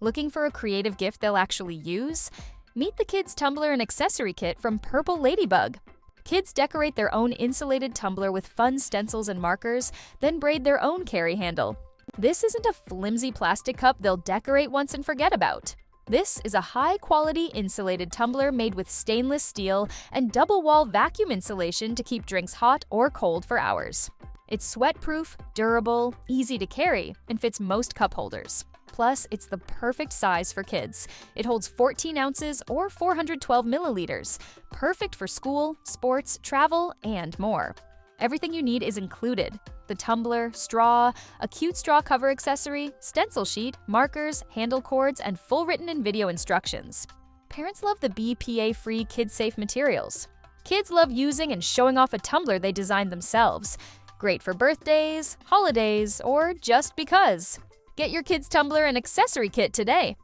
Looking for a creative gift they'll actually use? Meet the Kids Tumbler and Accessory Kit from Purple Ladybug. Kids decorate their own insulated tumbler with fun stencils and markers, then braid their own carry handle. This isn't a flimsy plastic cup they'll decorate once and forget about. This is a high-quality insulated tumbler made with stainless steel and double-wall vacuum insulation to keep drinks hot or cold for hours. It's sweat-proof, durable, easy to carry, and fits most cup holders. Plus, it's the perfect size for kids. It holds 14 ounces or 412 milliliters, perfect for school, sports, travel, and more. Everything you need is included: the tumbler, straw, a cute straw cover accessory, stencil sheet, markers, handle cords, and full written and video instructions. Parents love the BPA-free kid-safe materials. Kids love using and showing off a tumbler they designed themselves. Great for birthdays, holidays, or just because. Get your Kids Tumbler and Accessory Kit today.